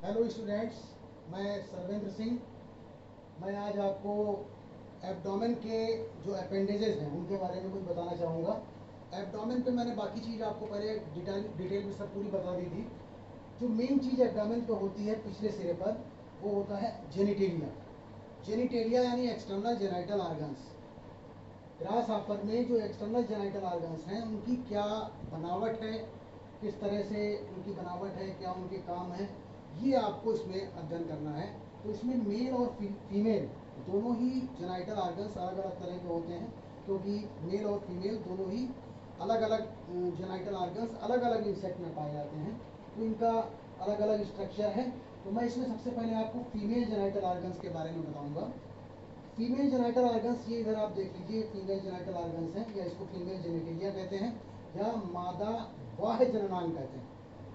Hello students, मैं सर्वेंद्र सिंह। मैं आज आपको एब्डोमेन के जो अपेंडेजेस हैं उनके बारे में कुछ बताना चाहूँगा। एब्डोमेन पे मैंने बाकी चीज़ आपको पहले डिटेल में सब पूरी बता दी थी। जो मेन चीज़ एब्डोमेन पे होती है पिछले सिरे पर, वो होता है जेनिटेलिया। जेनिटेलिया यानी external genital organs. Grass hopper में जो एक्सटर्नल जेनाइटल आर्गन्स हैं उनकी क्या बनावट है, किस तरह से उनकी बनावट है, क्या उनके काम है, ये आपको इसमें अध्ययन करना है। तो इसमें मेल और फीमेल दोनों ही जेनाइटल आर्गन्स अलग अलग तरह के होते हैं, क्योंकि मेल और फीमेल दोनों ही अलग अलग जेनाइटल आर्गन्स अलग अलग इंसेक्ट में पाए जाते हैं, तो इनका अलग अलग स्ट्रक्चर है। तो मैं इसमें सबसे पहले आपको फीमेल जेनाइटल आर्गन्स के बारे में बताऊंगा। फीमेल जेनाइटल आर्गन्स, ये इधर आप देख लीजिए, फीमेल जेनाइटल आर्गन्स हैं, या इसको फीमेल जेनेटेलिया कहते हैं, या मादा बाह्य जननांग कहते हैं।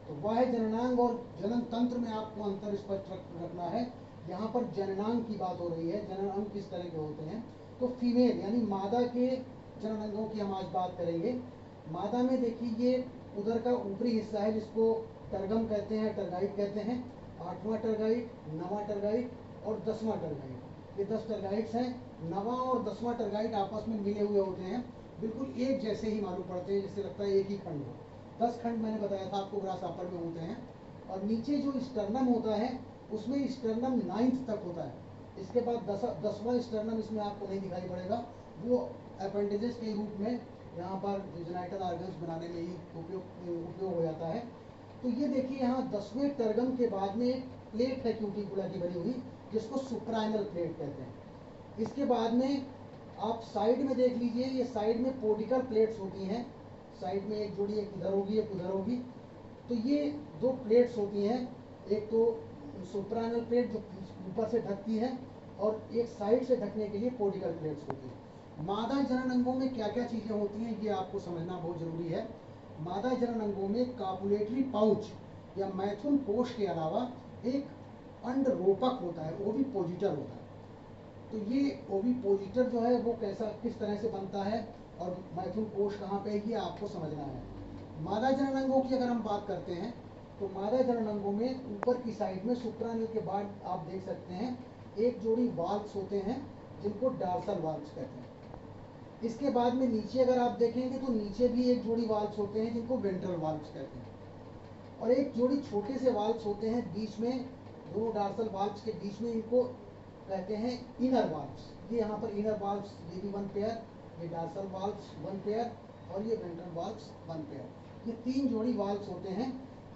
तो बाह्य जननांग और जनन तंत्र में आपको अंतर स्पष्ट रखना है। यहाँ पर जननांग की बात हो रही है, जननांग किस तरह के होते हैं। तो फीमेल यानी मादा के जननांगों की हम आज बात करेंगे। मादा में देखिए, ये उधर का ऊपरी हिस्सा है जिसको टर्गम कहते हैं, टर्गाइट कहते हैं। 8वां टर्गाइट, 9वां टर्गाइट और 10वां टर्गाइट, ये 10 टर्गाइट्स हैं। 9वां और 10वां टर्गाइट आपस में मिले हुए होते हैं, बिल्कुल एक जैसे ही मालूम पड़ते हैं, जैसे लगता है एक ही खंड हो। 10 खंड मैंने बताया था आपको ग्रास हापर में होते हैं। और नीचे जो स्टर्नम होता है उसमें स्टर्नम 9th तक होता है। इसके बाद 10वां स्टर्नम इसमें आपको नहीं दिखाई पड़ेगा, वो अपेंडेजेस के रूप में यहाँ पर जेनाइटल आर्गन्स बनाने में ही उपयोग हो जाता है। तो ये देखिए, यहाँ 10वें टर्गम के बाद में एक प्लेट है क्यूटिकुला की बनी हुई, जिसको सुप्राइनल प्लेट कहते हैं। इसके बाद में आप साइड में देख लीजिए, ये साइड में पोडिकल प्लेट्स होती हैं। साइड में एक जोड़ी, एक इधर होगी एक उधर होगी। तो ये 2 प्लेट्स होती हैं, एक तो सुप्राइनल प्लेट जो ऊपर से ढकती है, और एक साइड से ढकने के लिए पोडिकल प्लेट्स होती हैं। मादा जनन अंगों में क्या क्या चीज़ें होती हैं, ये आपको समझना बहुत ज़रूरी है। मादा जनन अंगों में कापुलेटरी पाउच या मैथुन कोश के अलावा एक अंडरोपक होता है, ओविपोजिटर होता है। तो ये ओविपोजिटर जो है वो किस तरह से बनता है, और मैथुन कोश कहाँ पे है, ये आपको समझना है। मादा जनन अंगों की अगर हम बात करते हैं, तो मादा जनन अंगों में ऊपर की साइड में सुप्रानल के बाद आप देख सकते हैं एक जोड़ी वाल्व्स होते हैं, जिनको डार्सल वाल्व्स कहते हैं। इसके बाद में नीचे अगर आप देखेंगे तो नीचे भी एक जोड़ी वाल्व्स होते हैं, जिनको वेंट्रल वाल्व्स कहते हैं। और एक जोड़ी छोटे से वाल्व्स होते हैं बीच में, दोनों डार्सल वाल्व्स के बीच में, इनको कहते हैं इनर वाल्व्स। ये यहाँ पर इनर वाल्व्स, ये भी 1 पेयर, ये डार्सल वाल्व्स 1 पेयर, और ये वेंट्रल वाल्व्स 1 पेयर। ये 3 जोड़ी वाल्व्स होते हैं।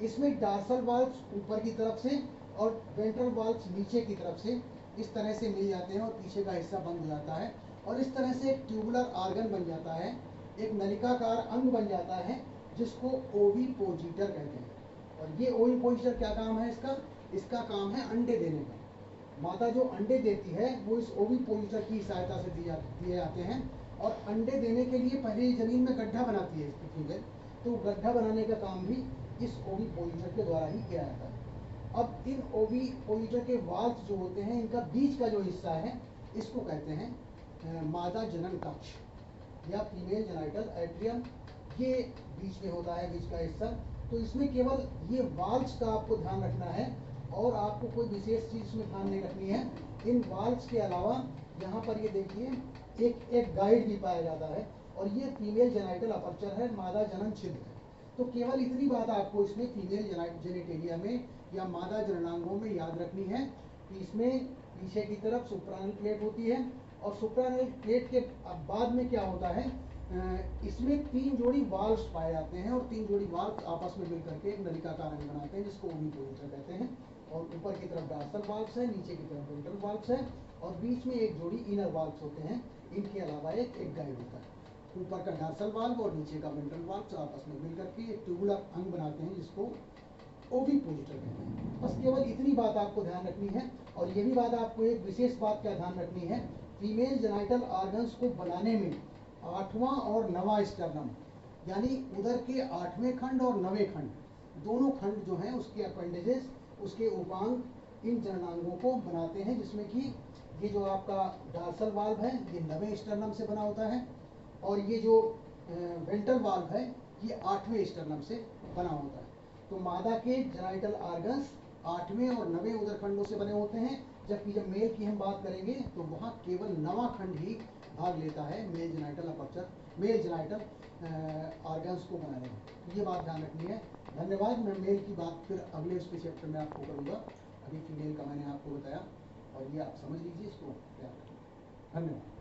इसमें डार्सल वाल्व्स ऊपर की तरफ से और वेंट्रल वाल्व्स नीचे की तरफ से इस तरह से मिल जाते हैं, और पीछे का हिस्सा बंद हो जाता है, और इस तरह से एक ट्यूबुलर आर्गन बन जाता है, एक नलिकाकार अंग बन जाता है, जिसको ओविपोजिटर कहते हैं। और ये ओविपोजिटर क्या काम है इसका? इसका काम है अंडे देने का। माता जो अंडे देती है वो इस ओविपोजिटर की सहायता से दिए जाते हैं। और अंडे देने के लिए पहले जमीन में गड्ढा बनाती है इसकी फीमेल, तो गड्ढा बनाने का काम भी इस ओविपोजिटर के द्वारा ही किया जाता है। अब इन ओविपोजिटर के वाल्व्स जो होते हैं, इनका बीच का जो हिस्सा है, इसको कहते हैं मादा जनन कक्ष या फीमेल जेनाइटल एट्रियम। ये बीच में होता है, बीच का हिस्सा। तो इसमें केवल ये वाल्व्स का आपको ध्यान रखना है, और आपको कोई विशेष चीज में ध्यान नहीं रखनी है। इन वाल्व्स के अलावा यहाँ पर ये देखिए एक गाइड भी पाया जाता है, और ये फीमेल जेनाइटल अपर्चर है, मादा जनन छिद्र है। तो केवल इतनी बात आपको इसमें फीमेल जेनेटेलिया में या मादा जननांगों में याद रखनी है, कि इसमें पीछे की तरफ सुप्रानल प्लेट होती है, और सुप्रानल प्लेट के बाद में क्या होता है, इसमें 3 जोड़ी वाल्व्स पाए जाते हैं, और 3 जोड़ी वाल्व्स आपस में मिलकर के एक नलिकाकार अंग बनाते हैं, जिसको ओविपोजिटर कहते हैं। और ऊपर की तरफ डार्सल वाल्व्स है, नीचे की तरफ वेंट्रल वाल्व्स है, और बीच में एक जोड़ी इनर वाल्व्स होते हैं। इनके अलावा एक गाइड होता है। ऊपर का डार्सल वाल्व और नीचे का वेंट्रल वाल्व आपस में मिलकर के एक ट्यूबुलर अंग बनाते हैं, जिसको ओविपोजिटर कहते हैं। बस केवल इतनी बात आपको ध्यान रखनी है। और ये भी बात आपको एक विशेष बात क्या ध्यान रखनी है, फीमेल जेनाइटल ऑर्गन्स को बनाने में 8वां और 9वां स्टर्नम, यानी उधर के 8वें खंड और 9वें खंड, दोनों खंड जो हैं उसके अपेंडेजेस, उसके उपांग इन जननांगों को बनाते हैं, जिसमें कि ये जो आपका डार्सल वाल्व है ये 9वें स्टर्नम से बना होता है, और ये जो वेंट्रल वाल्व है ये 8वें स्टर्नम से बना होता है। तो मादा के जेनाइटल ऑर्गन्स 8वें और 9वें उदर खंडों से बने होते हैं, जबकि जब मेल की हम बात करेंगे तो वहाँ केवल 9वां खंड ही भाग लेता है mail genital aperture, mail genital organs को बनाने में। तो ये बात ध्यान रखनी है। धन्यवाद। मैं मेल की बात फिर अगले इस चैप्टर में आपको करूँगा। अभी फीमेल का मैंने आपको बताया और ये आप समझ लीजिए इसको। धन्यवाद।